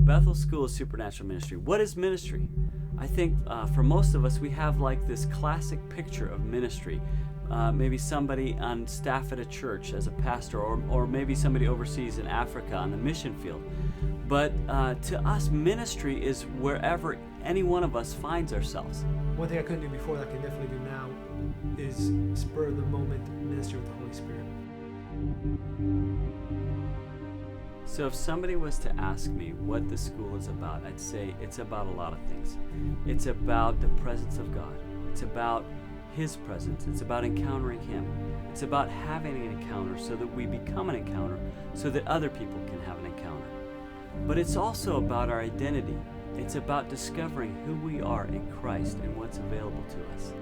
Bethel School of Supernatural Ministry. What is ministry? I think for most of us, we have like this classic picture of ministry. Maybe somebody on staff at a church as a pastor, or maybe somebody overseas in Africa on the mission field. But to us, ministry is wherever any one of us finds ourselves. One thing I couldn't do before that I can definitely do now is spur of the moment ministry with the Holy Spirit. So if somebody was to ask me what the school is about, I'd say it's about a lot of things. It's about the presence of God. It's about His presence. It's about encountering Him. It's about having an encounter so that we become an encounter, so that other people can have an encounter. But it's also about our identity. It's about discovering who we are in Christ and what's available to us.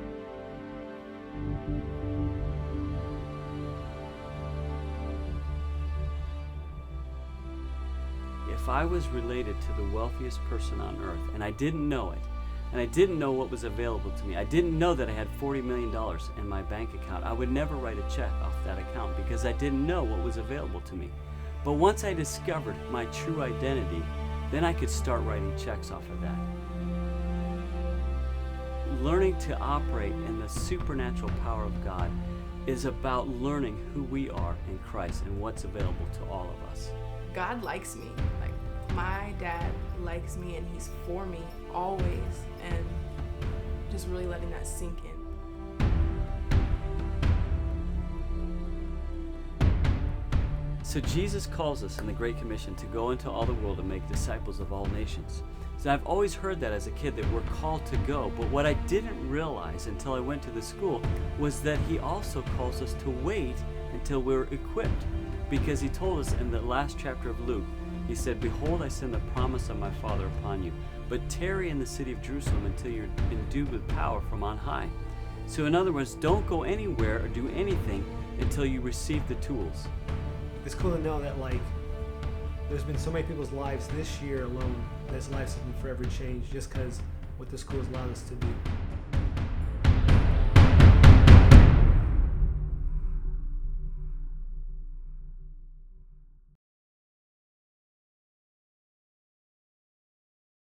If I was related to the wealthiest person on earth and I didn't know it, and I didn't know what was available to me, I didn't know that I had $40 million in my bank account, I would never write a check off that account because I didn't know what was available to me. But once I discovered my true identity, then I could start writing checks off of that. Learning to operate in the supernatural power of God is about learning who we are in Christ and what's available to all of us. God likes me. Like, my dad likes me and He's for me always, and just really letting that sink in. So Jesus calls us in the Great Commission to go into all the world and make disciples of all nations. So I've always heard that as a kid, that we're called to go, but what I didn't realize until I went to the school was that He also calls us to wait until we're equipped. Because He told us in the last chapter of Luke, He said, "Behold, I send the promise of my Father upon you, but tarry in the city of Jerusalem until you're endued with power from on high." So in other words, don't go anywhere or do anything until you receive the tools. It's cool to know that there's been so many people's lives this year alone, that's lives have been forever changed just because what the school has allowed us to do.